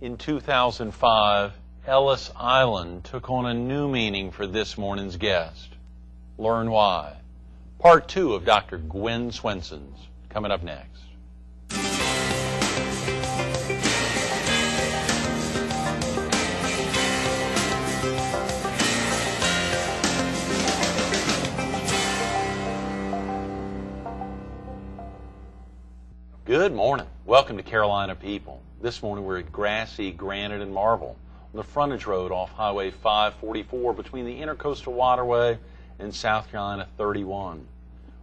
In 2005, Ellis Island took on a new meaning for this morning's guest. Learn why. Part 2 of Dr. Gwynn Swinson's coming up next. Good morning. Welcome to Carolina People. This morning we're at grassy Granite and Marble on the frontage road off Highway 544 between the Intercoastal Waterway and South Carolina 31.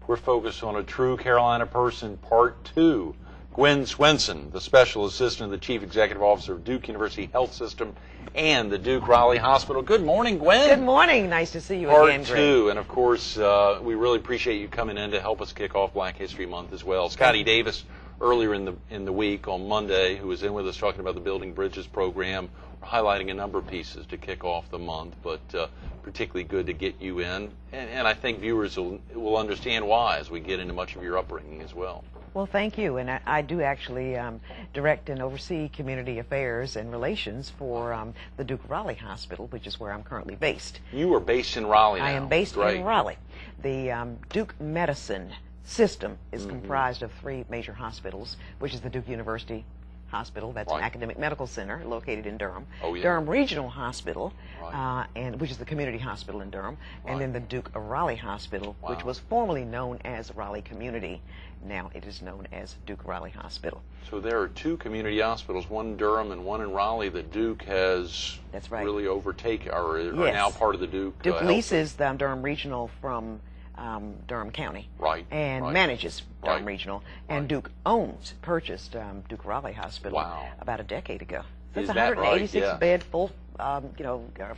We're focused on a true Carolina person, Part 2. Gwynn Swinson, the Special Assistant of the Chief Executive Officer of Duke University Health System and the Duke Raleigh Hospital. Good morning, Gwynn. Good morning. Nice to see you again, Greg. Part 2, and of course, we really appreciate you coming in to help us kick off Black History Month as well. Scotty Davis, earlier in the week on Monday, who was in with us talking about the Building Bridges program, highlighting a number of pieces to kick off the month, but particularly good to get you in. And I think viewers will understand why as we get into much of your upbringing as well. Well, thank you. And I do actually direct and oversee community affairs and relations for the Duke Raleigh Hospital, which is where I'm currently based. You are based in Raleigh now. I am based in Raleigh. The Duke Medicine system is comprised of 3 major hospitals, which is the Duke University Hospital, that's an academic medical center located in Durham, Durham Regional Hospital, and which is the community hospital in Durham, and then the Duke of Raleigh Hospital, which was formerly known as Raleigh Community. Now it is known as Duke Raleigh Hospital. So there are 2 community hospitals, one in Durham and one in Raleigh, that Duke has really overtaken, or are now part of the Duke. Duke leases the Durham Regional from Durham County, and manages Durham Regional, and Duke purchased Duke Raleigh Hospital about a decade ago. It's 186 bed full,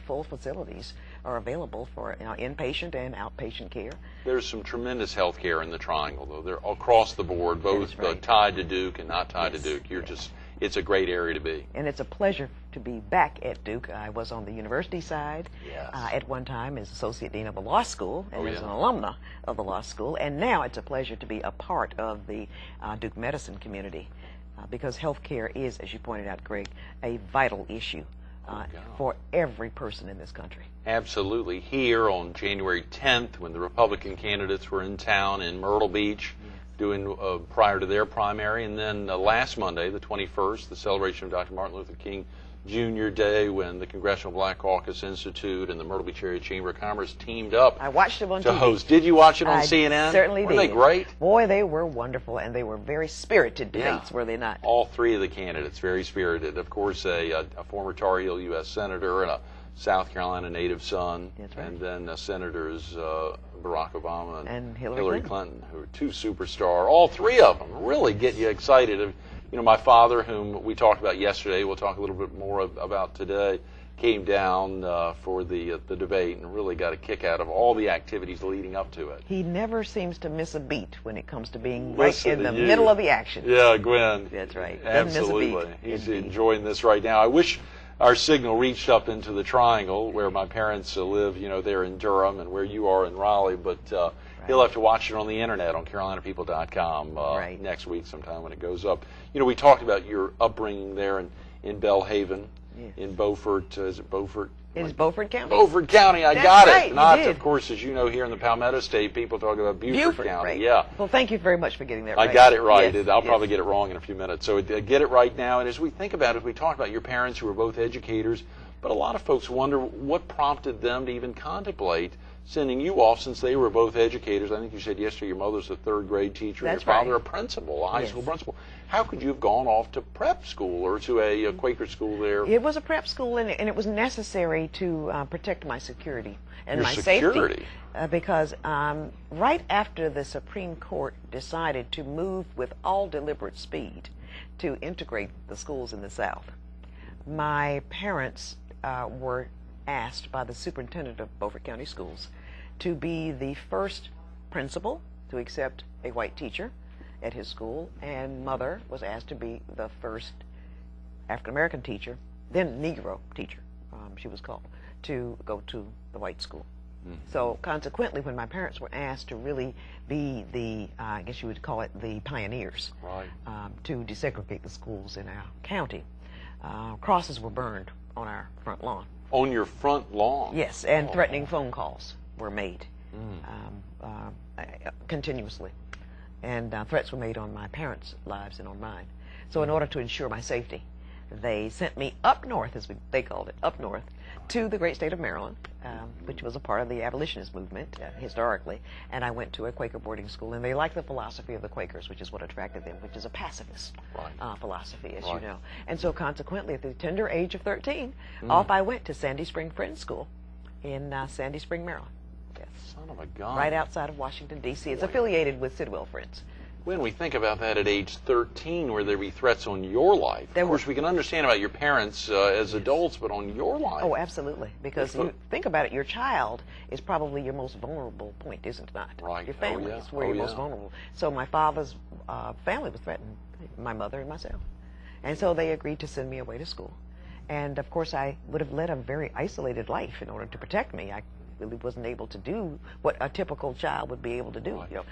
full facilities are available for inpatient and outpatient care. There's some tremendous health care in the Triangle, though. They're across the board, both tied to Duke and not tied to Duke. It's a great area to be. And it's a pleasure to be back at Duke. I was on the university side at one time as Associate Dean of the Law School and as an alumna of the Law School. And now it's a pleasure to be a part of the Duke Medicine community because health care is, as you pointed out, Greg, a vital issue for every person in this country. Absolutely. Here on January 10th, when the Republican candidates were in town in Myrtle Beach, doing prior to their primary, and then last Monday, the 21st, the celebration of Dr. Martin Luther King Jr. Day, when the Congressional Black Caucus Institute and the Myrtle Beach Area Chamber of Commerce teamed up. I watched them on to TV. Host. Did you watch it on CNN? I certainly did. Were they great? Boy, they were wonderful, and they were very spirited debates, were they not? All 3 of the candidates, very spirited. Of course, a former Tar Heel U.S. Senator and a South Carolina native son, and then Senators Barack Obama and Hillary Clinton, who are 2 superstars. All 3 of them really get you excited. My father, whom we talked about yesterday, we'll talk a little bit more about today, came down for the debate and really got a kick out of all the activities leading up to it. He never seems to miss a beat when it comes to being right in the middle of the action. Yeah, Gwynn. That's right. Absolutely. He's enjoying this right now. I wish our signal reached up into the Triangle where my parents live, there in Durham, and where you are in Raleigh, but he'll have to watch it on the internet on CarolinaPeople.com next week sometime when it goes up. We talked about your upbringing there in Belhaven, in Beaufort. Is it Beaufort? It is Beaufort County. Beaufort County, I got it. Not, of course, as you know, here in the Palmetto State, people talk about Beaufort County. Right. Yeah. Well, thank you very much for getting that right. I got it right. I'll probably get it wrong in a few minutes. So get it right now. And as we think about it, we talk about your parents who were both educators, but a lot of folks wonder what prompted them to even contemplate sending you off since they were both educators. I think you said yesterday your mother's a 3rd grade teacher and your father a principal, a high school principal. How could you have gone off to prep school or to a Quaker school there? It was a prep school, and it was necessary to protect my security and my safety. Because right after the Supreme Court decided to move with all deliberate speed to integrate the schools in the South, my parents were asked by the superintendent of Beaufort County Schools to be the first principal to accept a white teacher at his school, and Mother was asked to be the first African-American teacher, then Negro teacher, she was called, to go to the white school. So consequently, when my parents were asked to really be the, I guess you would call it the pioneers, to desegregate the schools in our county, crosses were burned on our front lawn. On your front lawn? Yes, and threatening phone calls were made continuously. And threats were made on my parents' lives and on mine. So in order to ensure my safety, they sent me up north, as they called it, up north, to the great state of Maryland, which was a part of the abolitionist movement historically. And I went to a Quaker boarding school, and they liked the philosophy of the Quakers, which is what attracted them, which is a pacifist philosophy, as you know. And so consequently, at the tender age of 13, off I went to Sandy Spring Friends School in Sandy Spring, Maryland. Yes. Son of a gun. Right outside of Washington, D.C. It's affiliated with Sidwell Friends. When we think about that at age 13, where there be threats on your life, of course we can understand about your parents as adults, but on your life. Oh, absolutely. Because you think about it, your child is probably your most vulnerable point, isn't it not? Right. Your family is where you're most vulnerable. So my father's family was threatened, my mother and myself. And so they agreed to send me away to school. And of course I would have led a very isolated life in order to protect me. I really wasn't able to do what a typical child would be able to do. You know,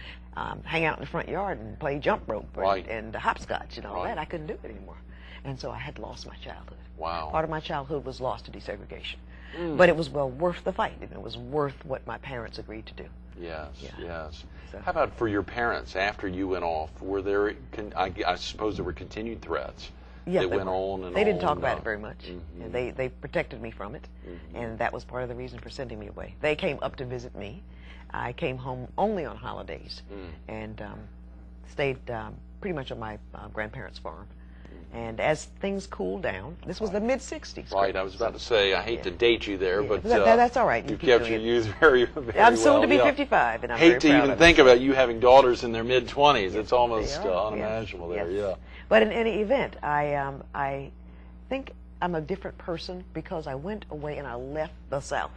hang out in the front yard and play jump rope and hopscotch and all that. I couldn't do it anymore. And so I had lost my childhood. Wow. Part of my childhood was lost to desegregation. But it was well worth the fight, and it was worth what my parents agreed to do. Yes, yes. So, how about for your parents after you went off? Were there, I suppose there were continued threats? Yeah, that went on and they didn't on talk about it very much. And they protected me from it, and that was part of the reason for sending me away. They came up to visit me. I came home only on holidays and stayed pretty much on my grandparents' farm. And as things cooled down, this was the mid-'60s. Right, I was about to say, I hate to date you there, but that's all right. You've kept your youth very, very I'm soon well. to be 55, and I'm hate very to even think about you having daughters in their mid-20s. It's almost unimaginable there, But in any event, I think I'm a different person because I went away and I left the South,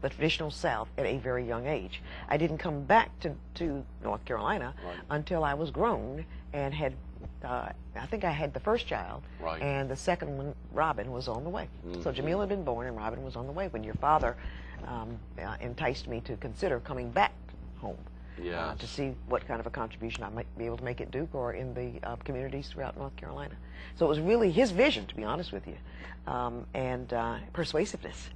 the traditional South, at a very young age. I didn't come back to North Carolina until I was grown and had, I think I had the first child, and the second one, Robin, was on the way. So Jamil had been born and Robin was on the way when your father enticed me to consider coming back home. To see what kind of a contribution I might be able to make at Duke or in the communities throughout North Carolina. So it was really his vision, to be honest with you, and persuasiveness.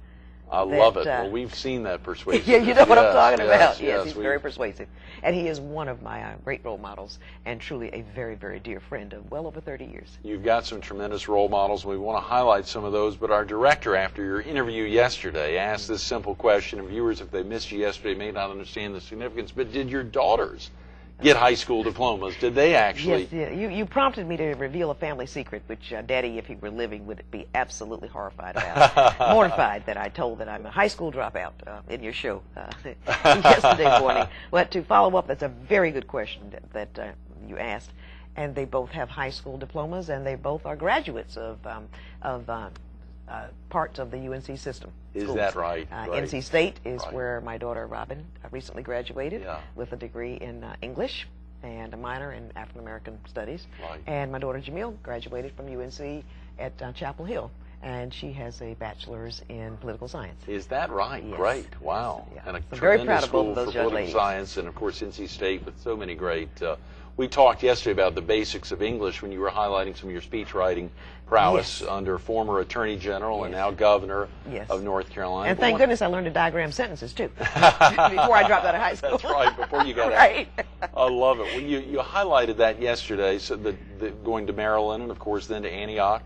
I love it. Well, we've seen that persuasiveness. Yeah, you know what I'm talking about. Yes, he's very persuasive. And he is one of my great role models and truly a very, very dear friend of well over 30 years. You've got some tremendous role models, and we want to highlight some of those. But our director, after your interview yesterday, asked this simple question, and viewers, if they missed you yesterday, may not understand the significance, but did your daughters get high school diplomas? Did they actually? Yes, you prompted me to reveal a family secret, which Daddy, if he were living, would be absolutely horrified about. Mortified that I told that I'm a high school dropout in your show yesterday morning. But to follow up, that's a very good question that you asked. And they both have high school diplomas, and they both are graduates of parts of the UNC system. Is that right? NC State is where my daughter Robin recently graduated with a degree in English and a minor in African American Studies. And my daughter Jamil graduated from UNC at Chapel Hill, and she has a bachelor's in political science. Is that right? Yes. Great. Wow. And a I'm very proud of both of those for young political ladies. Science, and of course NC State with so many great. We talked yesterday about the basics of English when you were highlighting some of your speech writing prowess under former Attorney General and now Governor of North Carolina. And thank goodness I learned to diagram sentences too before I dropped out of high school. That's right, before you got out. I love it. Well, you highlighted that yesterday, so going to Maryland and of course then to Antioch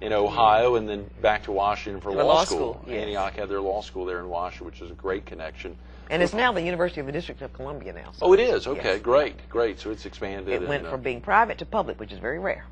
in Ohio and then back to Washington for law school. Antioch had their law school there in Washington, which is a great connection. And it's now the University of the District of Columbia now. So oh, it is? Okay, great. So it's expanded. It went from being private to public, which is very rare.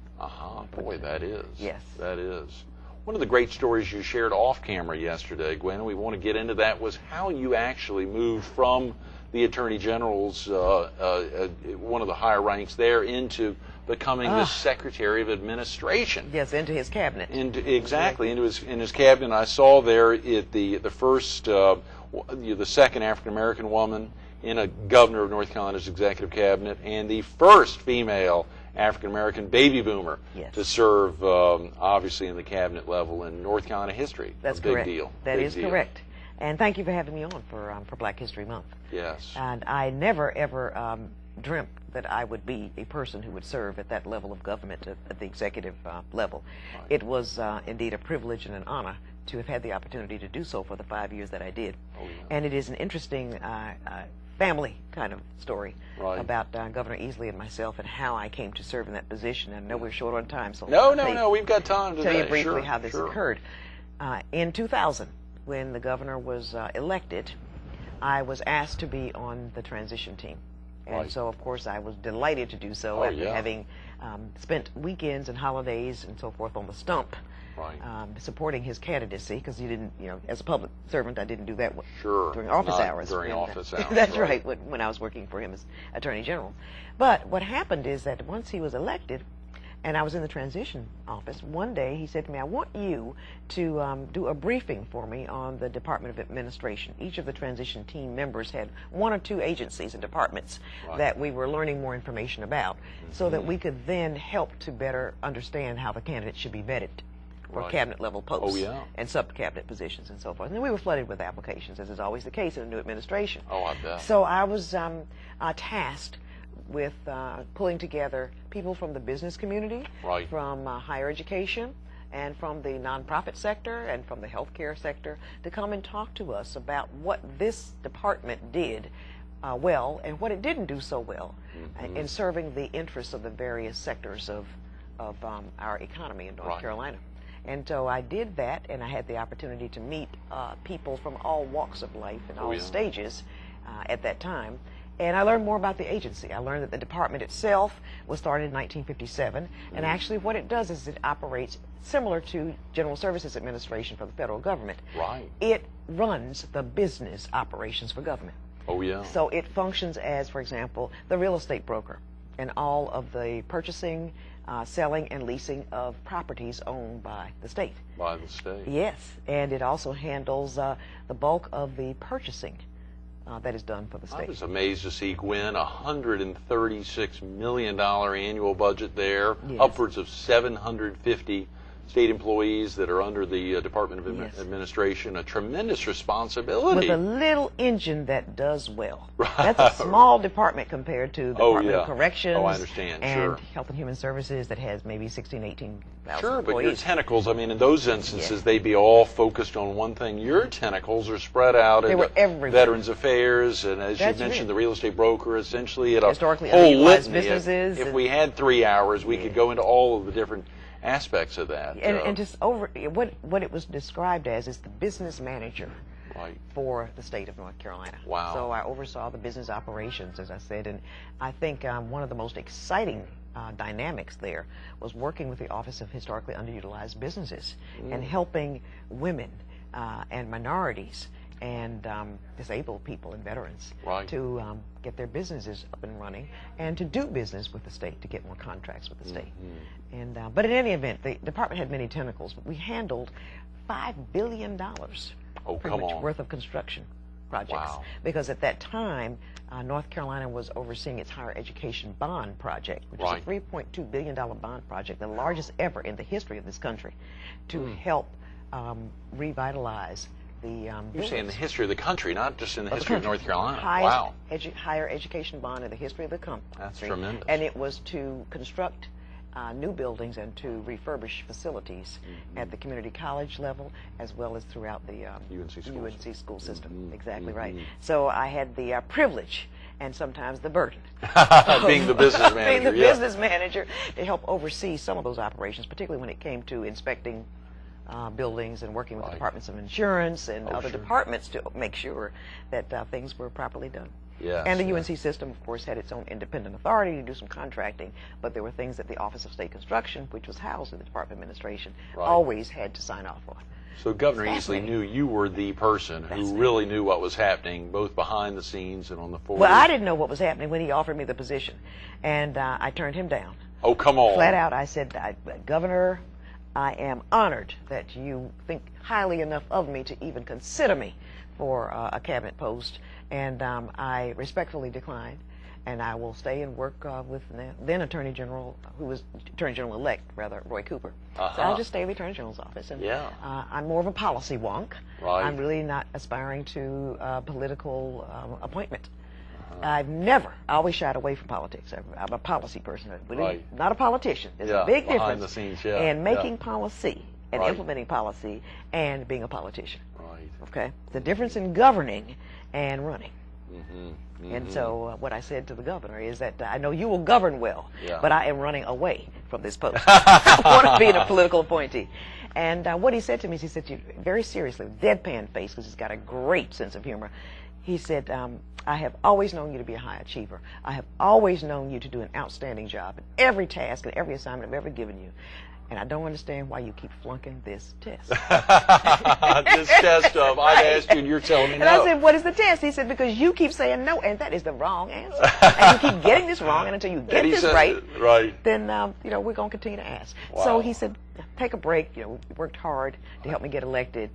Boy, that is. Yes. That is. One of the great stories you shared off camera yesterday, Gwen, we want to get into that, was how you actually moved from the Attorney General's, one of the higher ranks there, into becoming the Secretary of Administration. Yes, into his cabinet. Exactly, into his cabinet. I saw there the first, the second African American woman in a governor of North Carolina's executive cabinet, and the first female African American baby boomer to serve, obviously, in the cabinet level in North Carolina history. That's correct. Big deal. That is correct. And thank you for having me on for Black History Month. Yes. And I never ever dreamt that I would be a person who would serve at that level of government, at the executive level. Right. It was indeed a privilege and an honor to have had the opportunity to do so for the 5 years that I did. Oh, yeah. And it is an interesting family kind of story about Governor Easley and myself and how I came to serve in that position. And I know we're short on time, so no, we've got time today. Tell you briefly how this occurred. In 2000, when the governor was elected, I was asked to be on the transition team. And so, of course, I was delighted to do so after having spent weekends and holidays and so forth on the stump. Supporting his candidacy, because you didn't, as a public servant, I didn't do that during office hours. During office hours. That's right, when I was working for him as Attorney General. But what happened is that once he was elected, and I was in the transition office, one day he said to me, I want you to do a briefing for me on the Department of Administration. Each of the transition team members had 1 or 2 agencies and departments that we were learning more information about, so that we could then help to better understand how the candidates should be vetted for cabinet level posts and sub-cabinet positions and so forth. And then we were flooded with applications, as is always the case in a new administration. Oh, I bet. So I was tasked with pulling together people from the business community, from higher education, and from the nonprofit sector, and from the healthcare sector, to come and talk to us about what this department did well and what it didn't do so well in serving the interests of the various sectors of our economy in North Carolina. And so I did that, and I had the opportunity to meet people from all walks of life and all stages at that time. And I learned more about the agency. I learned that the department itself was started in 1957, and actually what it does is it operates similar to General Services Administration for the federal government. It runs the business operations for government. So it functions as, for example, the real estate broker and all of the purchasing, selling, and leasing of properties owned by the state. By the state. Yes, and it also handles the bulk of the purchasing that is done for the state. I was amazed to see, Gwynn, $136 million annual budget there, upwards of 750 state employees that are under the Department of Administration, a tremendous responsibility. With a little engine that does well. That's a small department compared to the Department of Corrections I understand. and Health and Human Services that has maybe 16, 18,000 employees. But your tentacles, I mean, in those instances, they'd be all focused on one thing. Your tentacles are spread out in Veterans Affairs, and as you mentioned, the real estate broker, essentially at a historically whole underutilized litany. businesses. If we had 3 hours, we could go into all of the different aspects of that. And just what it was described as is the business manager for the state of North Carolina. Wow. So I oversaw the business operations, as I said, and I think one of the most exciting dynamics there was working with the Office of Historically Underutilized Businesses and helping women and minorities and disabled people and veterans to get their businesses up and running and to do business with the state, to get more contracts with the state. And but in any event, the department had many tentacles. We handled $5 billion worth of construction projects because at that time North Carolina was overseeing its higher education bond project, which is a $3.2 billion bond project, the largest ever in the history of this country, to help revitalize the You're saying the history of the country, not just in the history of North Carolina. Higher education bond in the history of the country. That's tremendous. And it was to construct new buildings and to refurbish facilities at the community college level as well as throughout the UNC school system. Exactly right. So I had the privilege and sometimes the burden being the business manager. Being the business manager to help oversee some of those operations, particularly when it came to inspecting buildings and working with the departments of insurance and other departments to make sure that things were properly done. And the UNC system, of course, had its own independent authority to do some contracting, but there were things that the Office of State Construction, which was housed in the Department of Administration, always had to sign off on. So Governor Easley knew you were the person who really knew what was happening, both behind the scenes and on the forward. Well, I didn't know what was happening when he offered me the position, and I turned him down. Oh, come on. Flat out, I said, Governor, I am honored that you think highly enough of me to even consider me for a cabinet post, and I respectfully declined, and I will stay and work with then Attorney General, who was Attorney General-elect, rather, Roy Cooper. So I'll just stay in the Attorney General's office. And I'm more of a policy wonk. I'm really not aspiring to political appointment. I always shied away from politics. I'm a policy person, not a politician. There's a big difference the scenes, in making policy and implementing policy and being a politician. Right. Okay? The difference in governing and running. Mm-hmm. And so what I said to the governor is that I know you will govern well, but I am running away from this post. I want to be a political appointee. And what he said to me is, he said to you very seriously, deadpan face, because he's got a great sense of humor. He said, I have always known you to be a high achiever. I have always known you to do an outstanding job in every task and every assignment I've ever given you. And I don't understand why you keep flunking this test. This test of, I've asked you and you're telling me no. And I said, what is the test? He said, because you keep saying no, and that is the wrong answer. And you keep getting this wrong, and until you get this right, then, we're going to continue to ask. Wow. So he said, take a break. We worked hard to help me get elected.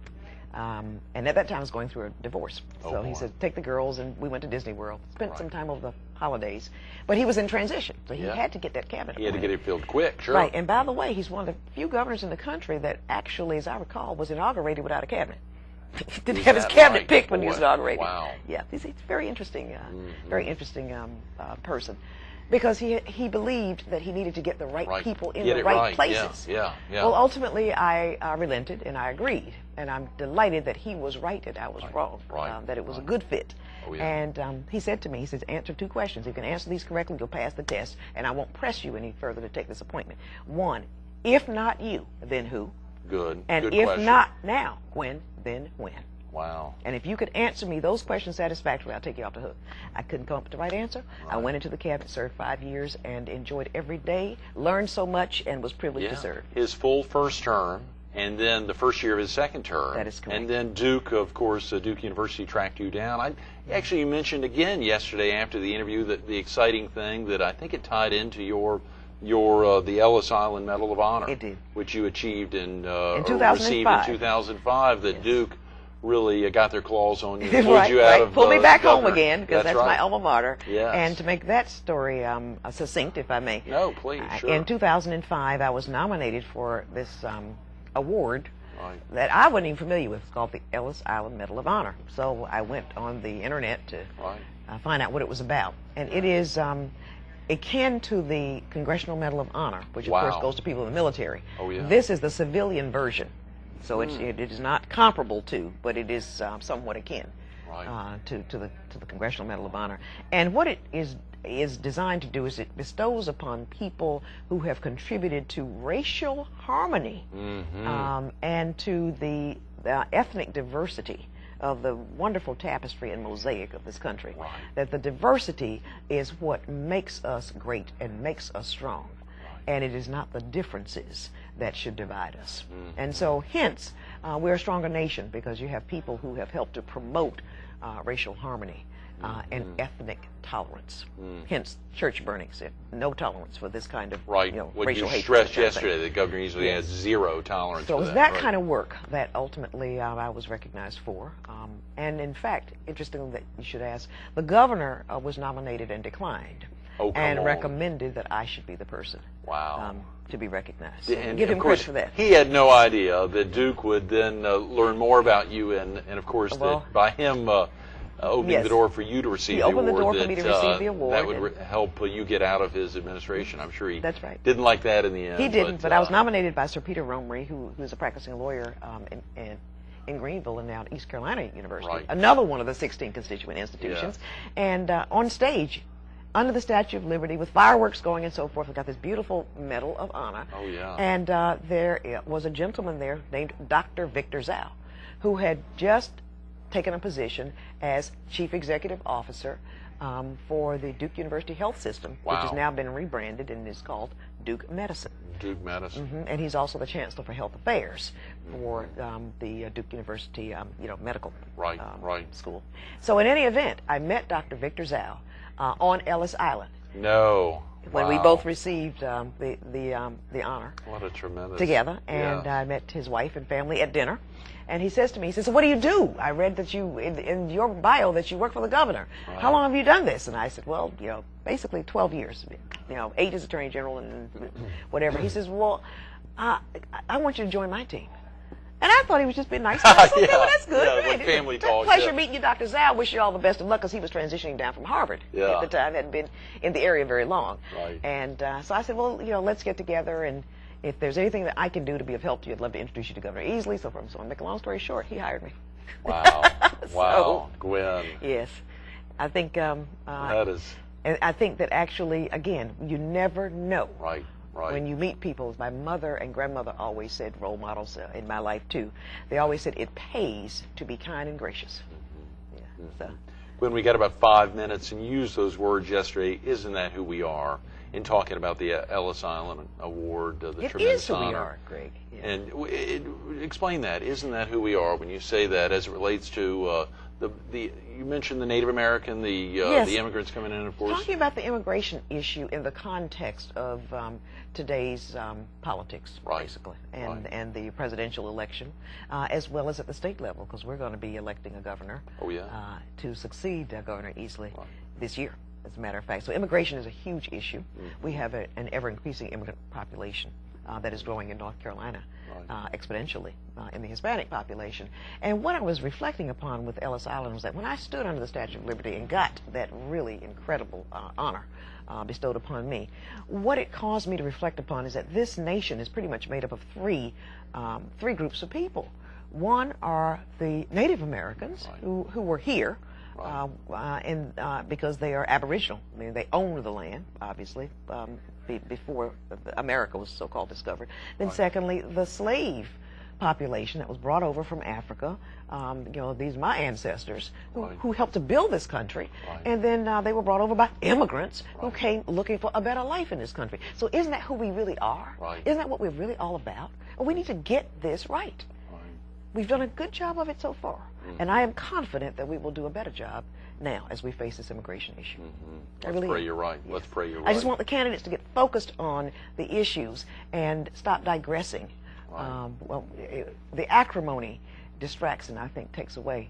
And at that time, I was going through a divorce. So he said, take the girls, and we went to Disney World. Spent some time over the holidays. But he was in transition, so he had to get that cabinet. He had to get it filled quick, sure. Right, and by the way, he's one of the few governors in the country that actually, as I recall, was inaugurated without a cabinet. He didn't have his cabinet picked when he was inaugurated. Wow. Yeah, he's very interesting, person. Because he believed that he needed to get the right people in the right places. Yeah. Well, ultimately, I relented and I agreed. And I'm delighted that he was right and I was wrong. That it was a good fit. Oh, yeah. And he said to me, he says, answer 2 questions. If you can answer these correctly, you'll pass the test. And I won't press you any further to take this appointment. 1, if not you, then who? Good. And good if question. not now, when, then when. Wow. And if you could answer me those questions satisfactorily, I'll take you off the hook. I couldn't come up with the right answer. I went into the cabinet, served 5 years, and enjoyed every day, learned so much, and was privileged to serve. His full first term, and then the first year of his second term. That is correct. And then Duke, of course, Duke University tracked you down. Actually, you mentioned again yesterday after the interview that the exciting thing that I think it tied into your the Ellis Island Medal of Honor. It did. Which you achieved in 2005. Received in 2005. That Duke really got their claws on you, pulled you out of pulled me back governor. home again, because that's my alma mater. Yes. And to make that story succinct, if I may. No, please, sure. In 2005, I was nominated for this award that I wasn't even familiar with. It's called the Ellis Island Medal of Honor. So I went on the internet to find out what it was about. And it is akin to the Congressional Medal of Honor, which of course goes to people in the military. Oh, yeah. This is the civilian version. So it is not comparable to, but it is somewhat akin to the Congressional Medal of Honor. And what it is designed to do is it bestows upon people who have contributed to racial harmony and to the ethnic diversity of the wonderful tapestry and mosaic of this country. That the diversity is what makes us great and makes us strong. And it is not the differences that should divide us. And so, hence, we're a stronger nation because you have people who have helped to promote racial harmony and ethnic tolerance. Hence, church burnings. No tolerance for this kind of what racial hatred. You stressed yesterday, the governor usually has zero tolerance so for it was that kind of work that ultimately I was recognized for. And in fact, interesting that you should ask, the governor was nominated and declined. And recommended that I should be the person to be recognized. So and give him credit for that. He had no idea that Duke would then learn more about you, and of course, that by him opening the door for you to receive the award. He opened the door for me to receive the award. That would help you get out of his administration. I'm sure he didn't like that in the end. He didn't, but I was nominated by Sir Peter Romery, who's a practicing lawyer in Greenville and now at East Carolina University, another one of the 16 constituent institutions. And on stage, under the Statue of Liberty, with fireworks going and so forth, we got this beautiful Medal of Honor. Oh, yeah. And there was a gentleman there named Dr. Victor Zhao, who had just taken a position as Chief Executive Officer for the Duke University Health System, which has now been rebranded and is called Duke Medicine. Duke Medicine. And he's also the Chancellor for Health Affairs for the Duke University Medical School. So in any event, I met Dr. Victor Zhao on Ellis Island. When we both received the honor. What a tremendous. Together, and I met his wife and family at dinner. And he says to me, he says, so what do you do? I read that you, in your bio, that you work for the governor. How long have you done this? And I said, well, basically 12 years. 8 as Attorney General and whatever. He says, well, I want you to join my team. And I thought he was just being nice to me. I said, well, that's good. Yeah, like family talk. Pleasure meeting you, Dr. Zhao. Wish you all the best of luck, because he was transitioning down from Harvard at the time. Hadn't been in the area very long. Right. And so I said, well, let's get together, and if there's anything that I can do to be of help to you, I'd love to introduce you to Governor Easley. So to make a long story short, he hired me. Wow. Wow. Gwynn. Yes. I think that is. And I think that actually, again, you never know. Right. When you meet people, as my mother and grandmother always said, role models in my life too, they always said it pays to be kind and gracious. So. When we got about 5 minutes and used those words yesterday, isn't that who we are? In talking about the Ellis Island Award, the tremendous honor. It is who we are, Greg. Yeah. And explain that. Isn't that who we are when you say that as it relates to you mentioned the Native American, the immigrants coming in, of course. Talking about the immigration issue in the context of today's politics, basically, and the presidential election, as well as at the state level, because we're going to be electing a governor to succeed Governor Easley this year, as a matter of fact. So immigration is a huge issue. Mm-hmm. We have an ever-increasing immigrant population that is growing in North Carolina exponentially in the Hispanic population. And what I was reflecting upon with Ellis Island was that when I stood under the Statue of Liberty and got that really incredible honor bestowed upon me, what it caused me to reflect upon is that this nation is pretty much made up of three groups of people. One are the Native Americans who were here, because they are Aboriginal. I mean, they own the land, obviously, before America was so-called discovered. Then secondly, the slave population that was brought over from Africa. These are my ancestors who helped to build this country. And then they were brought over by immigrants who came looking for a better life in this country. So isn't that who we really are? Isn't that what we're really all about? And we need to get this right. We've done a good job of it so far. And I am confident that we will do a better job now as we face this immigration issue. Let's pray you're right. Let's pray you're right. I just want the candidates to get focused on the issues and stop digressing. The acrimony distracts and I think takes away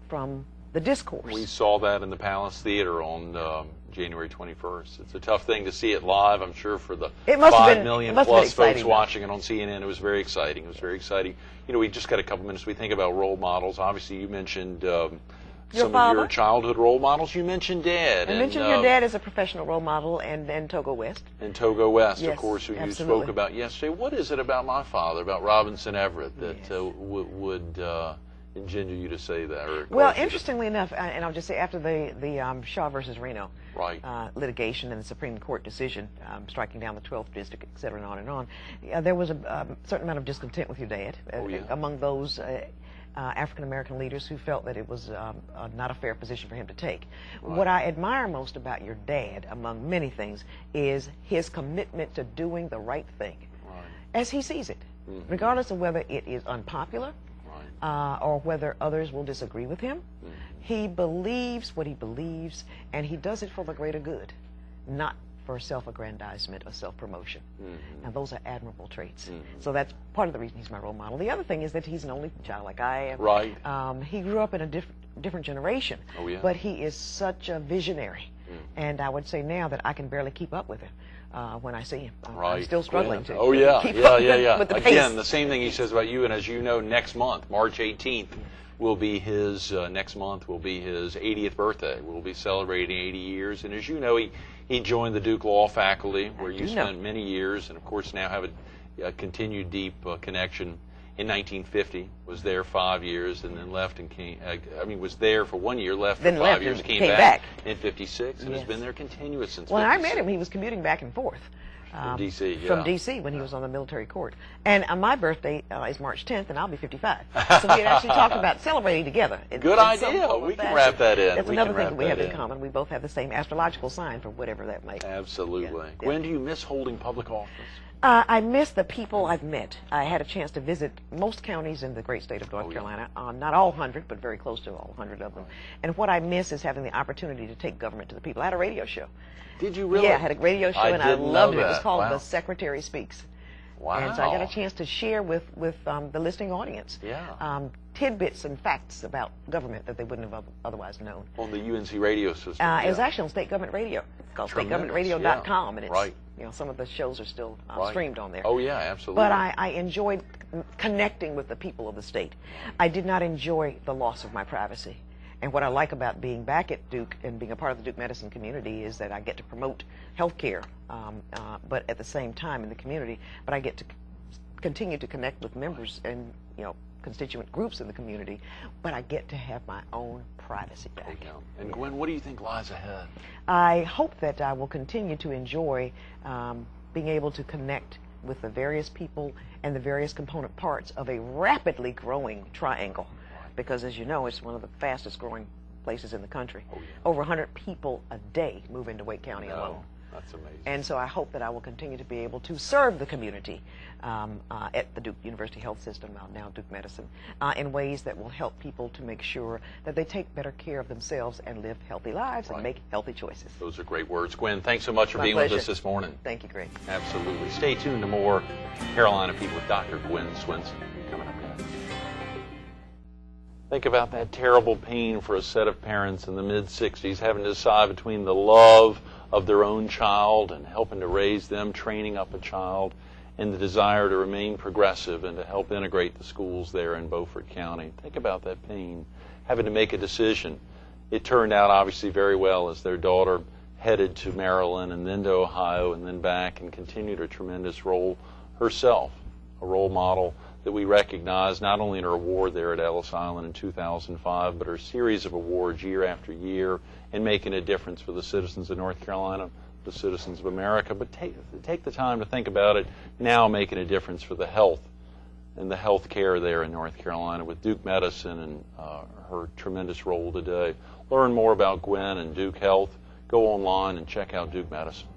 from the discourse. We saw that in the Palace Theater on January 21st. It's a tough thing to see it live, I'm sure, for the 5 million plus folks watching it on CNN. It was very exciting. It was very exciting. We just got a couple minutes. We think about role models. Obviously, you mentioned some of your childhood role models. You mentioned Dad. I mentioned your dad as a professional role model, and then Togo West. And Togo West, of course, who you spoke about yesterday. What is it about my father, about Robinson Everett, that would engender you to say that? Well, interestingly enough, and I'll just say after the Shaw versus Reno litigation and the Supreme Court decision striking down the 12th District, et cetera, and on and on, there was a certain amount of discontent with your dad among those African-American leaders who felt that it was not a fair position for him to take. What I admire most about your dad, among many things, is his commitment to doing the right thing as he sees it, regardless of whether it is unpopular or whether others will disagree with him. He believes what he believes, and he does it for the greater good, not for self-aggrandizement or self-promotion. And those are admirable traits. So that's part of the reason he's my role model. The other thing is that he's an only child like I am. He grew up in a different generation, but he is such a visionary. And I would say now that I can barely keep up with him. When I see him. I'm still struggling to keep up with the pace. Again, the same thing he says about you, and as you know, next month, March 18th, will be his, 80th birthday. We'll be celebrating 80 years, and as you know, he joined the Duke Law faculty, where you spent many years, and of course now have a continued deep connection. In 1950, was there 5 years, and then left and came. Was there for 1 year, left for 5 years, came back in '56, and has been there continuous since. When I met him, he was commuting back and forth from D.C. From D.C. when he was on the military court. And my birthday is March 10th, and I'll be 55. So we had actually talked about celebrating together. Good idea. We can wrap that in. That's another thing that we have in common. We both have the same astrological sign for whatever that might be. Absolutely. When do you miss holding public office? I miss the people I've met. I had a chance to visit most counties in the great state of North Carolina, not all 100, but very close to all 100 of them. And what I miss is having the opportunity to take government to the people. I had a radio show. Did you really? Yeah, I had a radio show, and I loved it. It was called The Secretary Speaks. Wow. And so I got a chance to share with the listening audience tidbits and facts about government that they wouldn't have otherwise known. On the UNC radio system. It was actually on State Government Radio. It's called stategovernmentradio.com, and it's some of the shows are still streamed on there. Oh yeah, absolutely. But I enjoyed connecting with the people of the state. I did not enjoy the loss of my privacy. And what I like about being back at Duke and being a part of the Duke Medicine community is that I get to promote health care, but at the same time in the community, but I get to continue to connect with members and, constituent groups in the community, but I get to have my own privacy back. And Gwynn, what do you think lies ahead? I hope that I will continue to enjoy being able to connect with the various people and the various component parts of a rapidly growing triangle. Because, as you know, it's one of the fastest growing places in the country. Oh, yeah. Over 100 people a day move into Wake County alone. That's amazing. And so I hope that I will continue to be able to serve the community at the Duke University Health System, now Duke Medicine, in ways that will help people to make sure that they take better care of themselves and live healthy lives and make healthy choices. Those are great words. Gwynn, thanks so much for being with us this morning. Thank you, Greg. Absolutely. Stay tuned to more Carolina People with Dr. Gwynn Swinson coming up next. Think about that terrible pain for a set of parents in the mid-60s having to decide between the love of their own child and helping to raise them, training up a child, and the desire to remain progressive and to help integrate the schools there in Beaufort County. Think about that pain, having to make a decision. It turned out obviously very well as their daughter headed to Maryland and then to Ohio and then back and continued a tremendous role herself, a role model that we recognize not only in her award there at Ellis Island in 2005, but her series of awards year after year in making a difference for the citizens of North Carolina, the citizens of America. But take the time to think about it now, making a difference for the health and the health care there in North Carolina with Duke Medicine and her tremendous role today. Learn more about Gwynn and Duke Health. Go online and check out Duke Medicine.